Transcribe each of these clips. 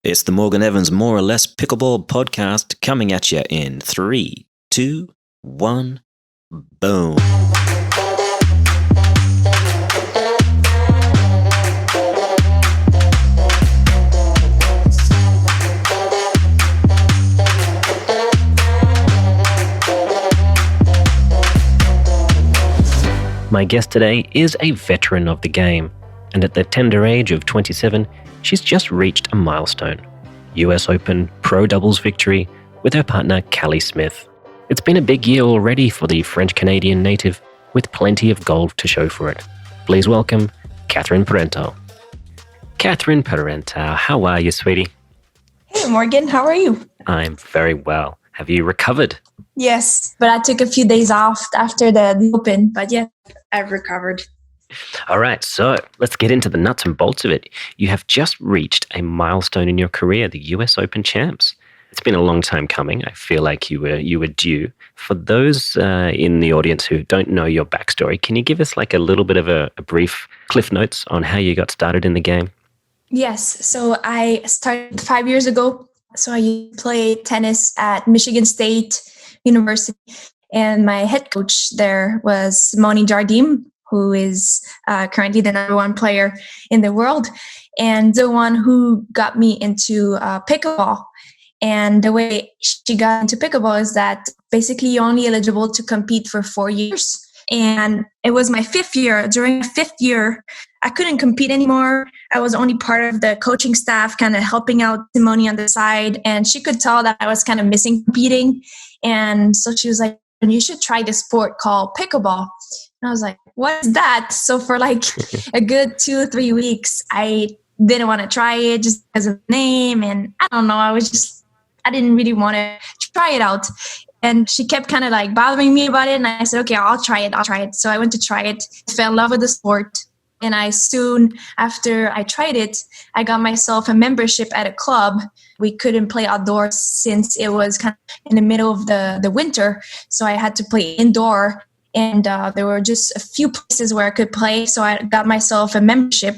It's the Morgan Evans More or Less Pickleball podcast coming at you in 3, 2, 1, boom. My guest today is a veteran of the game, and at the tender age of 27, she's just reached a milestone: US Open Pro Doubles victory with her partner Callie Smith. It's been a big year already for the French-Canadian native, with plenty of gold to show for it. Please welcome Catherine Parenteau. Catherine Parenteau, how are you, sweetie? Hey, Morgan, how are you? I'm very well. Have you recovered? Yes, but I took a few days off after the Open, but yeah, I've recovered. All right, so let's get into the nuts and bolts of it. You have just reached a milestone in your career, the US Open champs. It's been a long time coming. I feel like you were due. For those in the audience who don't know your backstory, can you give us like a little bit of a brief cliff notes on how you got started in the game? Yes, so I started 5 years ago. So I played tennis at Michigan State University, and my head coach there was Simone Jardim, who is currently the number one player in the world, and the one who got me into pickleball. And the way she got into pickleball is that basically you're only eligible to compete for 4 years. And it was my 5th year. During my 5th year, I couldn't compete anymore. I was only part of the coaching staff, kind of helping out Simone on the side. And she could tell that I was kind of missing competing. And so she was like, you should try this sport called pickleball. And I was like, what is that? So for like a good 2 or 3 weeks, I didn't want to try it just because of the name. And I don't know, I didn't really want to try it out. And she kept kind of like bothering me about it. And I said, okay, I'll try it. So I went to try it, fell in love with the sport. And I soon, after I tried it, I got myself a membership at a club. We couldn't play outdoors since it was kind of in the middle of the winter. So I had to play indoor. And there were just a few places where I could play. So I got myself a membership.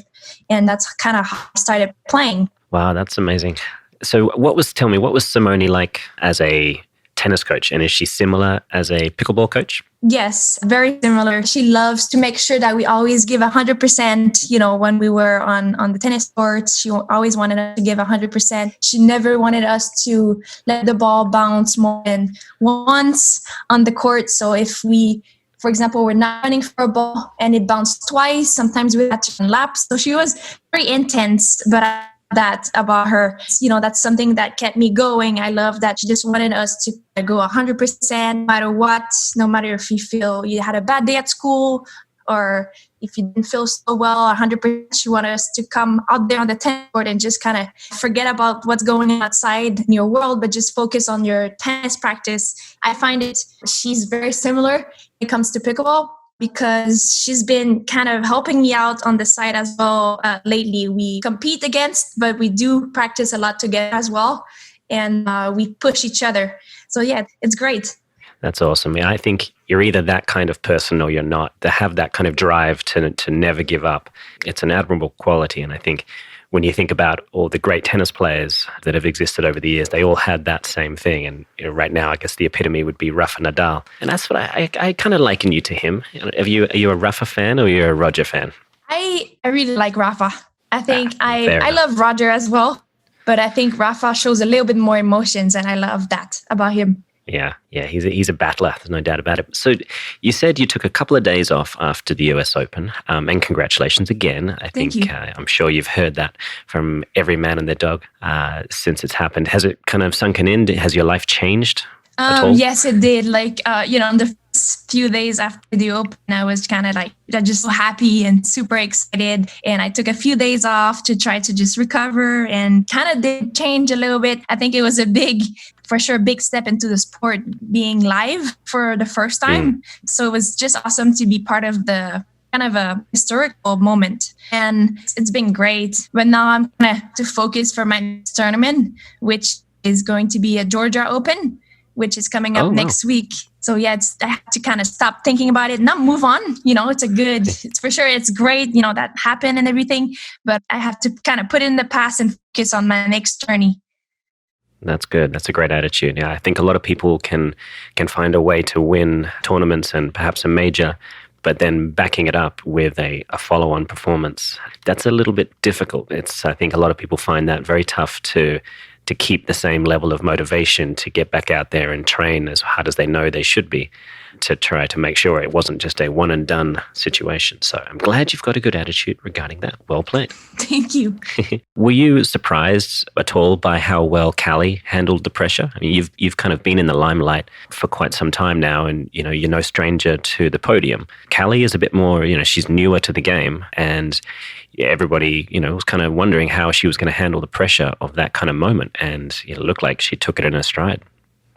And that's kind of how I started playing. Wow, that's amazing. So tell me, what was Simone like as a tennis coach? And is she similar as a pickleball coach? Yes, very similar. She loves to make sure that we always give 100%, when we were on the tennis courts. She always wanted us to give 100%. She never wanted us to let the ball bounce more than once on the court. So if we, for example, we're not running for a ball and it bounced twice, sometimes we had to run laps. So she was very intense, but that about her, that's something that kept me going. I love that she just wanted us to go 100% no matter what, no matter if you feel you had a bad day at school or if you didn't feel so well, 100%. She wanted us to come out there on the tennis court and just kind of forget about what's going on outside in your world, but just focus on your tennis practice. I find she's very similar when it comes to pickleball, because she's been kind of helping me out on the side as well. Lately, we compete against, but we do practice a lot together as well. And we push each other. So yeah, it's great. That's awesome. I think you're either that kind of person or you're not. To have that kind of drive to never give up, it's an admirable quality. And I think when you think about all the great tennis players that have existed over the years, they all had that same thing. And right now, I guess the epitome would be Rafa Nadal. And that's what I kind of liken you to him. Are you a Rafa fan or you're a Roger fan? I really like Rafa. I think I love Roger as well. But I think Rafa shows a little bit more emotions, and I love that about him. Yeah, he's a battler. There's no doubt about it. So you said you took a couple of days off after the US Open, and congratulations again. Thank you. I'm sure you've heard that from every man and their dog since it's happened. Has it kind of sunken in? Has your life changed at all? Yes, it did. Like, in the first few days after the Open, I was kind of like just so happy and super excited. And I took a few days off to try to just recover, and kind of did change a little bit. I think it was a big step into the sport, being live for the first time. So it was just awesome to be part of the kind of a historical moment. And it's been great. But now I'm going to focus for my next tournament, which is going to be a Georgia Open, which is coming up Oh, wow. next week. So yeah, I have to kind of stop thinking about it, not move on. It's for sure, it's great, that happened and everything, but I have to kind of put it in the past and focus on my next journey. That's good. That's a great attitude. Yeah, I think a lot of people can find a way to win tournaments and perhaps a major, but then backing it up with a follow-on performance, that's a little bit difficult. I think a lot of people find that very tough to keep the same level of motivation to get back out there and train as hard as they know they should be, to try to make sure it wasn't just a one and done situation. So I'm glad you've got a good attitude regarding that. Well played. Thank you. Were you surprised at all by how well Callie handled the pressure? I mean, you've kind of been in the limelight for quite some time now, and you're no stranger to the podium. Callie is a bit more, she's newer to the game, and everybody, was kind of wondering how she was going to handle the pressure of that kind of moment, and it looked like she took it in her stride.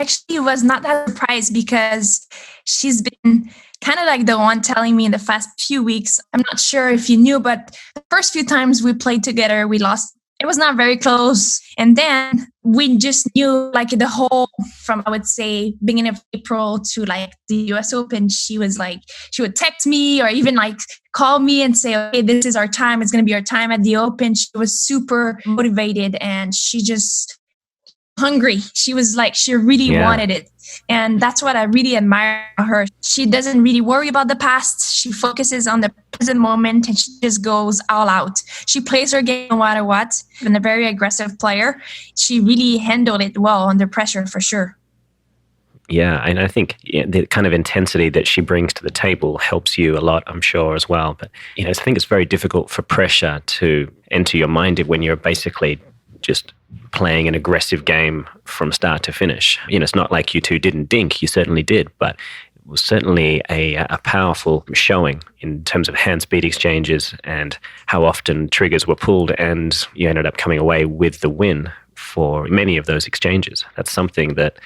Actually, was not that surprised because she's been kind of like the one telling me in the past few weeks. I'm not sure if you knew, but the first few times we played together, we lost. It was not very close. And then we just knew like the whole, from I would say beginning of April to like the US Open, she would text me or even like call me and say, okay, this is our time. It's going to be our time at the Open. She was super motivated and she just hungry. She was like, she really wanted it. And that's what I really admire about her. She doesn't really worry about the past. She focuses on the present moment and she just goes all out. She plays her game no matter what. And a very aggressive player. She really handled it well under pressure for sure. Yeah, and I think the kind of intensity that she brings to the table helps you a lot, I'm sure, as well. But I think it's very difficult for pressure to enter your mind when you're basically just playing an aggressive game from start to finish. It's not like you two didn't dink. You certainly did, but it was certainly a powerful showing in terms of hand speed exchanges and how often triggers were pulled, and you ended up coming away with the win for many of those exchanges. That's something that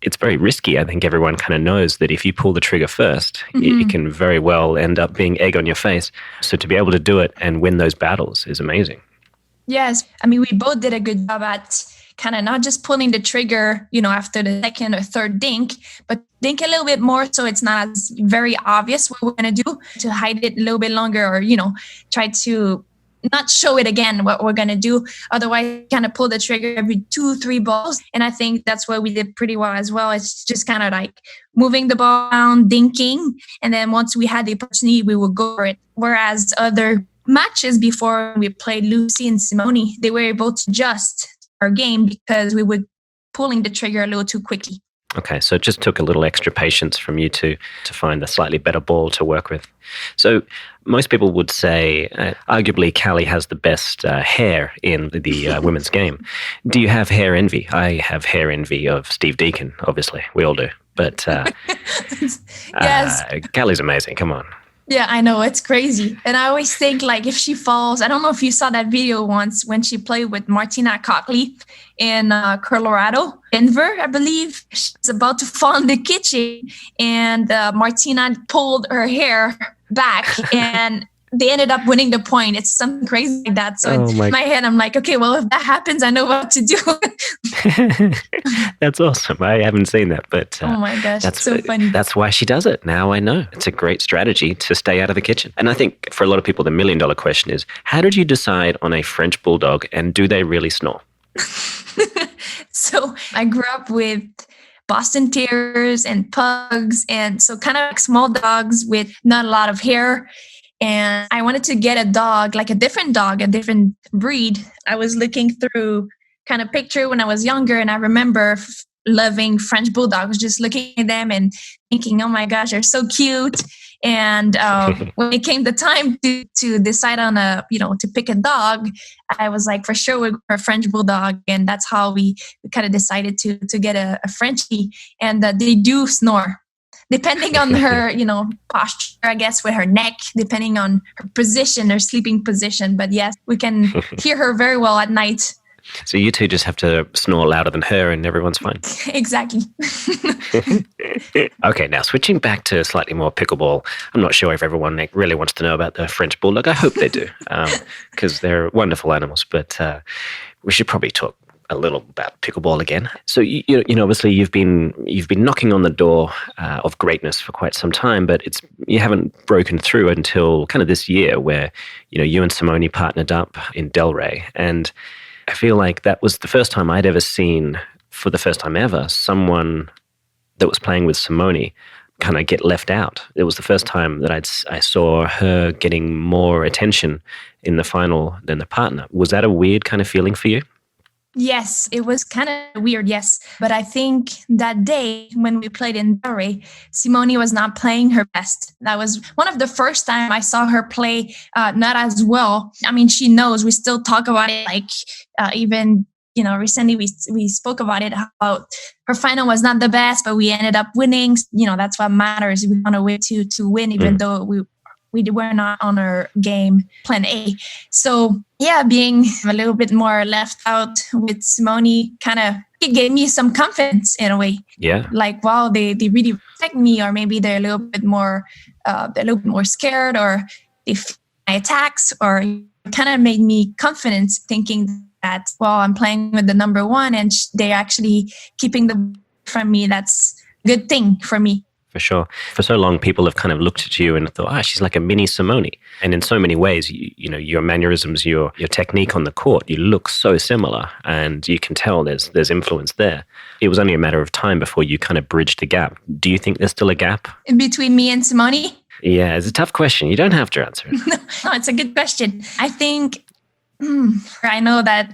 it's very risky. I think everyone kind of knows that if you pull the trigger first, it can very well end up being egg on your face. So to be able to do it and win those battles is amazing. Yes. I mean, we both did a good job at kind of not just pulling the trigger, after the second or third dink, but dink a little bit more so it's not as very obvious what we're going to do, to hide it a little bit longer or, try to not show it again what we're going to do. Otherwise, kind of pull the trigger every 2-3 balls. And I think that's what we did pretty well as well. It's just kind of like moving the ball around, dinking. And then once we had the opportunity, we would go for it. Whereas other matches before we played Lucy and Simone, they were able to adjust our game because we were pulling the trigger a little too quickly. Okay, so it just took a little extra patience from you two to find the slightly better ball to work with. So most people would say, arguably, Callie has the best hair in the women's game. Do you have hair envy? I have hair envy of Steve Deacon, obviously. We all do. But yes. Callie's amazing. Come on. Yeah, I know. It's crazy. And I always think like if she falls, I don't know if you saw that video once when she played with Martina Cockley in Colorado, Denver, I believe. She's about to fall in the kitchen and Martina pulled her hair back and they ended up winning the point. It's something crazy like that. So in my head, I'm like, okay, well, if that happens, I know what to do. That's awesome. I haven't seen that, but oh my gosh, that's so funny. That's why she does it. Now I know. It's a great strategy to stay out of the kitchen. And I think for a lot of people, the $1 million question is, how did you decide on a French Bulldog and do they really snore? So I grew up with Boston Terriers and pugs, and so kind of like small dogs with not a lot of hair. And I wanted to get a dog, like a different breed. I was looking through kind of picture when I was younger, and I remember loving French Bulldogs, just looking at them and thinking, oh my gosh, they're so cute. And when it came the time to decide on to pick a dog, I was like, for sure, we're a French Bulldog. And that's how we kind of decided to get a Frenchie. And they do snore. Depending on her, posture, I guess, with her neck, depending on her position, her sleeping position. But yes, we can hear her very well at night. So you two just have to snore louder than her and everyone's fine. Exactly. Okay, now switching back to slightly more pickleball. I'm not sure if everyone really wants to know about the French Bulldog. I hope they do, because they're wonderful animals. But we should probably talk a little about pickleball again. So obviously you've been knocking on the door of greatness for quite some time, but you haven't broken through until kind of this year, where you and Simone partnered up in Delray, and I feel like that was the first time I'd ever seen, for the first time ever, someone that was playing with Simone kind of get left out. It was the first time that I saw her getting more attention in the final than the partner. Was that a weird kind of feeling for you? Yes, it was kind of weird, yes. But I think that day when we played in Delray, Simone was not playing her best. That was one of the first time I saw her play not as well. I mean, she knows. We still talk about it, like even recently we spoke about it, how her final was not the best, but we ended up winning. That's what matters. We found a way to win, even though we were not on our game plan A. So yeah, being a little bit more left out with Simone it gave me some confidence in a way. Yeah. Like, wow, they really respect me, or maybe they're a little bit more scared, or they fear my attacks, or kind of made me confident, thinking that, well, I'm playing with the number one and they're actually keeping the from me. That's a good thing for me. For sure. For so long, people have kind of looked at you and thought, she's like a mini Simone. And in so many ways, your mannerisms, your technique on the court, you look so similar, and you can tell there's influence there. It was only a matter of time before you kind of bridged the gap. Do you think there's still a gap in between me and Simone? Yeah, it's a tough question. You don't have to answer it. No, it's a good question. I think I know that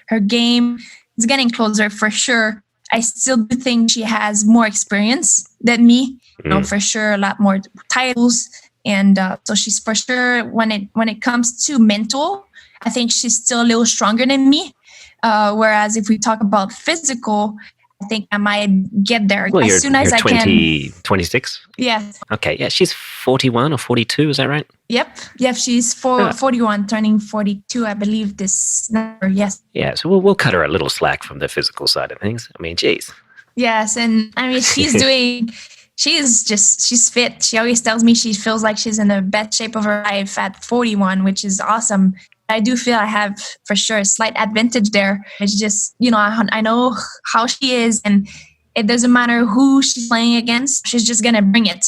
her game is getting closer for sure. I still do think she has more experience than me. For sure, a lot more titles, and so she's for sure when it comes to mental, I think she's still a little stronger than me. Whereas if we talk about physical, I think I might get there as soon as I can. 26? Yes. Okay, yeah, she's 41 or 42, is that right? Yep, she's 41, turning 42, I believe, this number, yes. Yeah, so we'll cut her a little slack from the physical side of things. I mean, geez. Yes, and I mean, she's fit. She always tells me she feels like she's in the best shape of her life at 41, which is awesome. I do feel I have, for sure, a slight advantage there. It's just, I know how she is, and it doesn't matter who she's playing against. She's just going to bring it,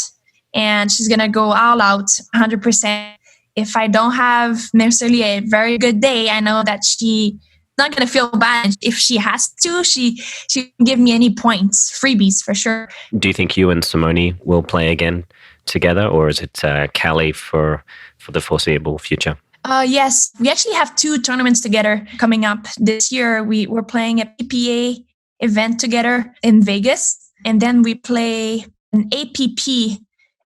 and she's going to go all out 100%. If I don't have necessarily a very good day, I know that she's not going to feel bad. If she has to, she can give me any points, freebies for sure. Do you think you and Simone will play again together, or is it Callie for the foreseeable future? Yes, we actually have 2 tournaments together coming up this year. We're playing a PPA event together in Vegas, and then we play an APP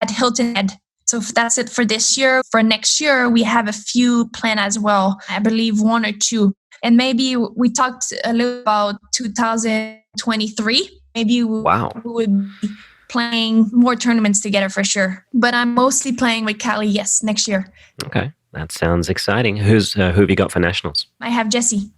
at Hilton Head. So that's it for this year. For next year, we have a few planned as well. I believe 1 or 2. And maybe we talked a little about 2023. Maybe we would be playing more tournaments together for sure. But I'm mostly playing with Callie, yes, next year. Okay. That sounds exciting. Who have you got for nationals? I have Jesse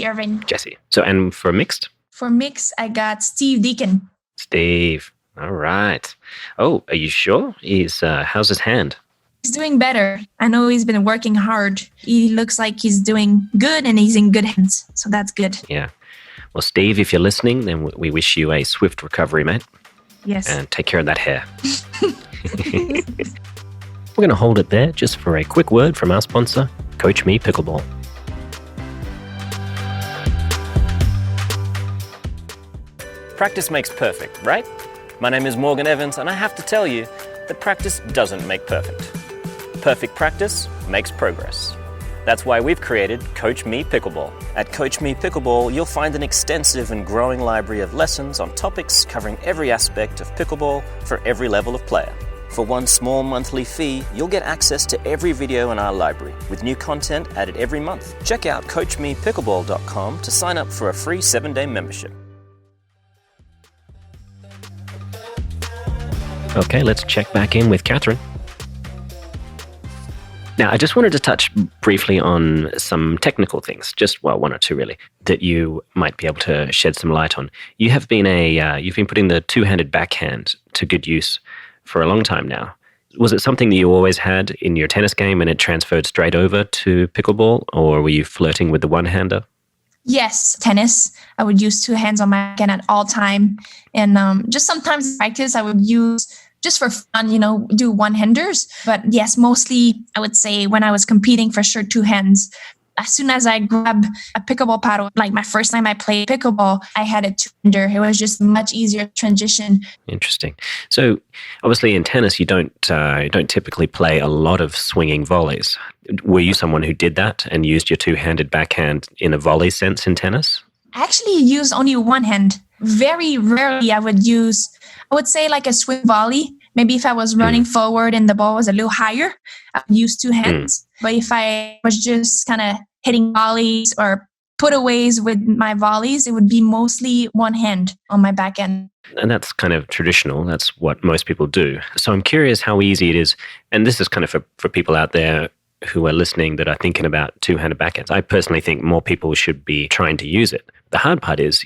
Irvin. Jesse. So, and for mixed? For mixed, I got Steve Deacon. Steve. All right. Oh, are you sure? How's his hand? He's doing better. I know he's been working hard. He looks like he's doing good, and he's in good hands. So that's good. Yeah. Well, Steve, if you're listening, then we wish you a swift recovery, mate. Yes. And take care of that hair. We're going to hold it there just for a quick word from our sponsor, Coach Me Pickleball. Practice makes perfect, right? My name is Morgan Evans, and I have to tell you that practice doesn't make perfect. Perfect practice makes progress. That's why we've created Coach Me Pickleball. At Coach Me Pickleball, you'll find an extensive and growing library of lessons on topics covering every aspect of pickleball for every level of player. For one small monthly fee, you'll get access to every video in our library, with new content added every month. Check out CoachMePickleball.com to sign up for a free 7-day membership. Okay, let's check back in with Catherine. Now, I just wanted to touch briefly on some technical things, just, 1 or 2 really, that you might be able to shed some light on. You have been you've been putting the two-handed backhand to good use for a long time now. Was it something that you always had in your tennis game and it transferred straight over to pickleball, or were you flirting with the one-hander? Yes, tennis. I would use two hands on my backhand at all time. And just sometimes in practice, I would use just for fun, do one-handers. But yes, mostly I would say when I was competing, for sure, two hands. As soon as I grab a pickleball paddle, like my first time I played pickleball, I had a two-hander. It was just much easier transition. Interesting. So obviously in tennis, you don't typically play a lot of swinging volleys. Were you someone who did that and used your two-handed backhand in a volley sense in tennis? I actually use only one hand. Very rarely I would say like a swing volley. Maybe if I was running forward and the ball was a little higher, I would use two hands. But if I was just kind of hitting volleys or putaways with my volleys, it would be mostly one hand on my back end. And that's kind of traditional. That's what most people do. So I'm curious how easy it is. And this is kind of for people out there who are listening that are thinking about two-handed backhands. I personally think more people should be trying to use it. The hard part is,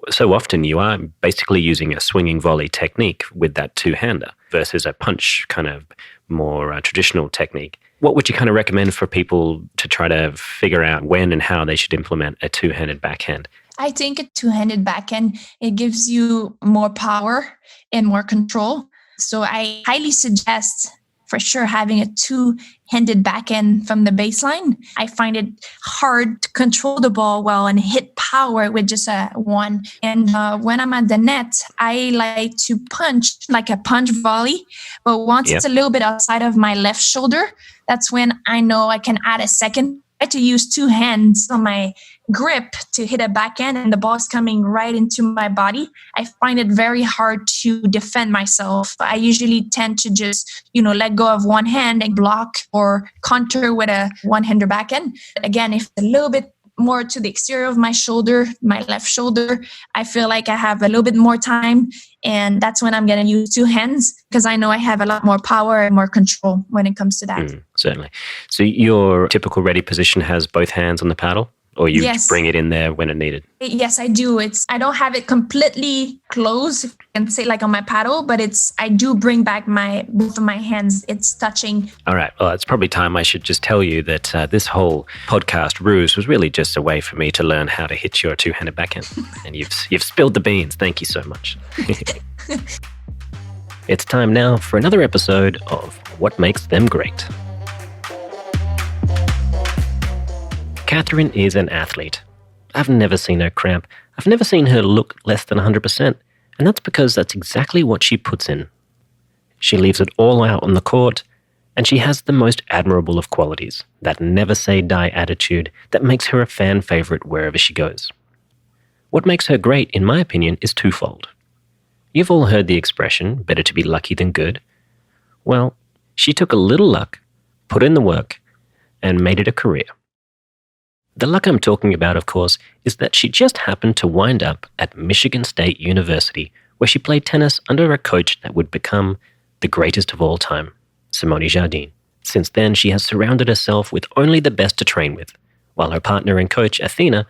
so often you are basically using a swinging volley technique with that two-hander versus a punch kind of more traditional technique. What would you kind of recommend for people to try to figure out when and how they should implement a two-handed backhand? I think a two-handed backhand, it gives you more power and more control. So I highly suggest for sure having a two-handed backhand from the baseline. I find it hard to control the ball well and hit power with just a one. And when I'm at the net, I like to punch like a punch volley. But once it's a little bit outside of my left shoulder, that's when I know I can add a second. I like to use two hands on my grip to hit a backhand and the ball's coming right into my body. I find it very hard to defend myself. I usually tend to just, let go of one hand and block or counter with a one-hander backhand. Again, if a little bit more to the exterior of my shoulder, my left shoulder, I feel like I have a little bit more time. And that's when I'm going to use two hands because I know I have a lot more power and more control when it comes to that. Certainly. So your typical ready position has both hands on the paddle? Or you bring it in there when it needed? Yes, I do. I don't have it completely closed, if I can say like on my paddle, but I do bring back both of my hands. It's touching. All right. Well, it's probably time I should just tell you that this whole podcast ruse was really just a way for me to learn how to hit your two-handed backhand. And you've spilled the beans. Thank you so much. It's time now for another episode of What Makes Them Great. Catherine is an athlete. I've never seen her cramp. I've never seen her look less than 100%. And that's because that's exactly what she puts in. She leaves it all out on the court, and she has the most admirable of qualities, that never-say-die attitude that makes her a fan favorite wherever she goes. What makes her great, in my opinion, is twofold. You've all heard the expression, better to be lucky than good. Well, she took a little luck, put in the work, and made it a career. The luck I'm talking about, of course, is that she just happened to wind up at Michigan State University, where she played tennis under a coach that would become the greatest of all time, Simone Jardim. Since then, she has surrounded herself with only the best to train with, while her partner and coach, Athena,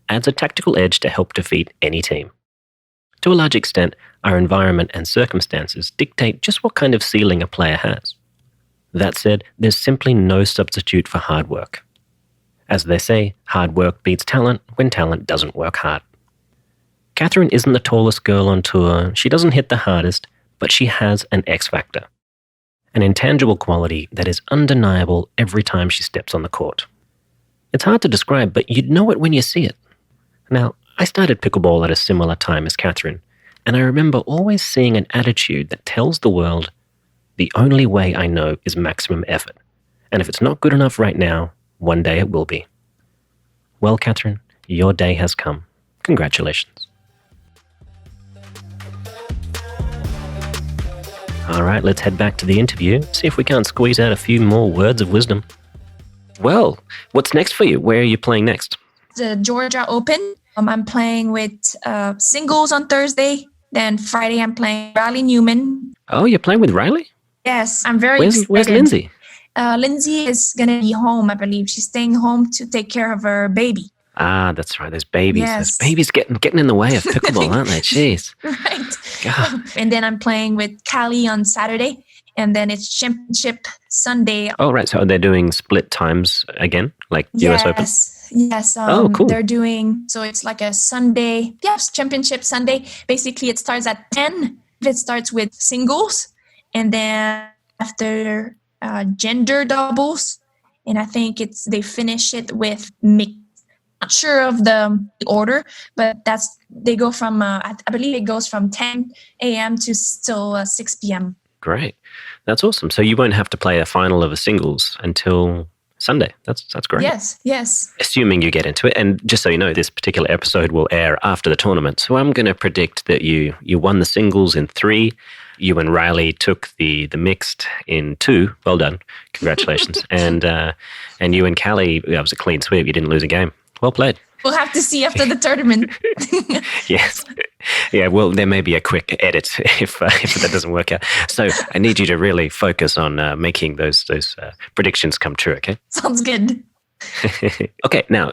adds a tactical edge to help defeat any team. To a large extent, our environment and circumstances dictate just what kind of ceiling a player has. That said, there's simply no substitute for hard work. As they say, hard work beats talent when talent doesn't work hard. Catherine isn't the tallest girl on tour, she doesn't hit the hardest, but she has an X factor. An intangible quality that is undeniable every time she steps on the court. It's hard to describe, but you'd know it when you see it. Now, I started pickleball at a similar time as Catherine, and I remember always seeing an attitude that tells the world, the only way I know is maximum effort, and if it's not good enough right now, one day it will be. Well, Catherine, your day has come. Congratulations. All right, let's head back to the interview, see if we can't squeeze out a few more words of wisdom. Well, what's next for you? Where are you playing next? The Georgia Open. I'm playing with singles on Thursday. Then Friday, I'm playing Riley Newman. Oh, you're playing with Riley? Yes, I'm very excited. Where's Lindsay? Lindsay is going to be home, I believe. She's staying home to take care of her baby. Ah, that's right. There's babies. Yes. There's babies getting in the way of pickleball, aren't they? Jeez. Right. God. And then I'm playing with Callie on Saturday. And then it's championship Sunday. Oh, right. So they're doing split times again, like US Open? Yes. Cool. They're doing, so it's like a Sunday, championship Sunday. Basically, it starts at 10. It starts with singles, and then after gender doubles, and I think they finish it with mixed. Not sure of the order, but they go from I believe it goes from 10 a.m. to still 6 p.m. Great. That's awesome. So you won't have to play a final of a singles until Sunday. That's great. Yes. Assuming you get into it. And just so you know, this particular episode will air after the tournament. So I'm going to predict that you won the singles in 3. You and Riley took the mixed in 2. Well done. Congratulations. and you and Callie, that was a clean sweep. You didn't lose a game. Well played. We'll have to see after the tournament. Yes. Yeah, well, there may be a quick edit if that doesn't work out. So I need you to really focus on making those predictions come true, okay? Sounds good. Okay, now,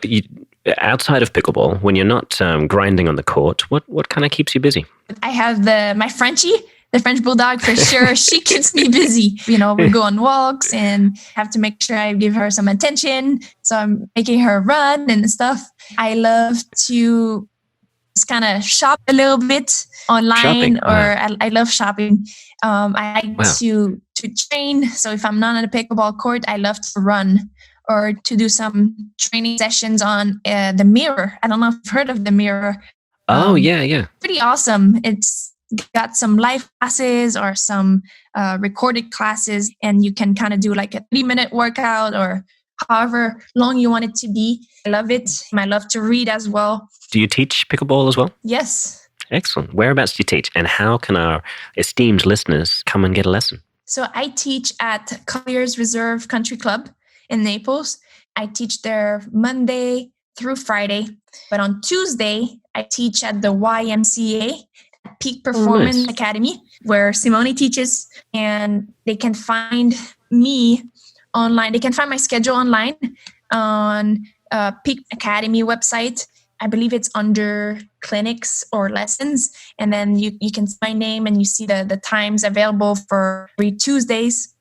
outside of pickleball, when you're not grinding on the court, what kind of keeps you busy? I have my Frenchie. The French Bulldog, for sure. She keeps me busy. We go on walks and have to make sure I give her some attention. So I'm making her run and stuff. I love to just kind of shop a little bit online, I love shopping. I like to train. So if I'm not on a pickleball court, I love to run or to do some training sessions on the Mirror. I don't know if you've heard of the Mirror. Yeah. Pretty awesome. It's got some live classes or some recorded classes, and you can kind of do like a 3-minute workout or however long you want it to be. I love it. I love to read as well. Do you teach pickleball as well? Yes. Excellent. Whereabouts do you teach, and how can our esteemed listeners come and get a lesson? So I teach at Collier's Reserve Country Club in Naples. I teach there Monday through Friday, but on Tuesday I teach at the YMCA, Peak Performance Academy, where Simone teaches, and they can find me online. They can find my schedule online on Peak Academy website. I believe it's under clinics or lessons, and then you can see my name and you see the times available for every Tuesdays.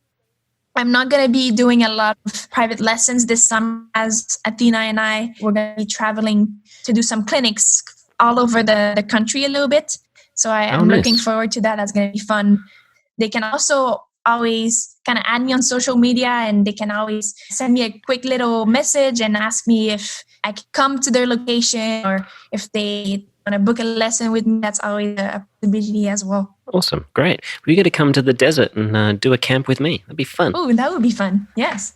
I'm not going to be doing a lot of private lessons this summer, as Athena and I, we're going to be traveling to do some clinics all over the country a little bit. So I'm looking forward to that. That's going to be fun. They can also always kind of add me on social media, and they can always send me a quick little message and ask me if I can come to their location or if they want to book a lesson with me. That's always a possibility as well. Awesome. Great. Well, you got to come to the desert and do a camp with me. That'd be fun. Oh, that would be fun. Yes.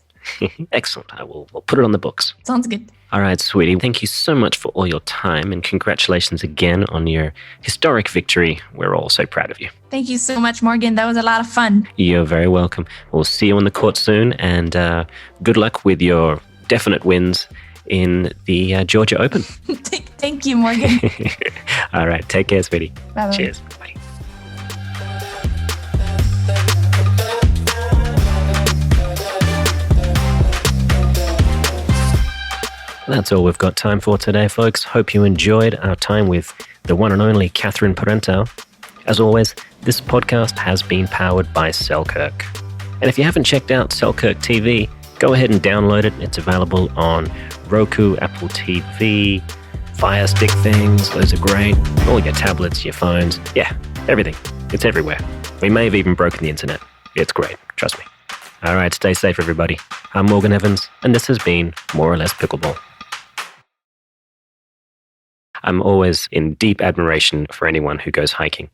Excellent. We'll put it on the books. Sounds good. All right, sweetie. Thank you so much for all your time, and congratulations again on your historic victory. We're all so proud of you. Thank you so much, Morgan. That was a lot of fun. You're very welcome. We'll see you on the court soon, and good luck with your definite wins in the Georgia Open. Thank you, Morgan. All right. Take care, sweetie. Bye-bye. Cheers. Bye. That's all we've got time for today, folks. Hope you enjoyed our time with the one and only Catherine Parenteau. As always, this podcast has been powered by Selkirk. And if you haven't checked out Selkirk TV, go ahead and download it. It's available on Roku, Apple TV, Fire Stick things. Those are great. All your tablets, your phones. Yeah, everything. It's everywhere. We may have even broken the internet. It's great. Trust me. All right, stay safe, everybody. I'm Morgan Evans, and this has been More or Less Pickleball. I'm always in deep admiration for anyone who goes hiking.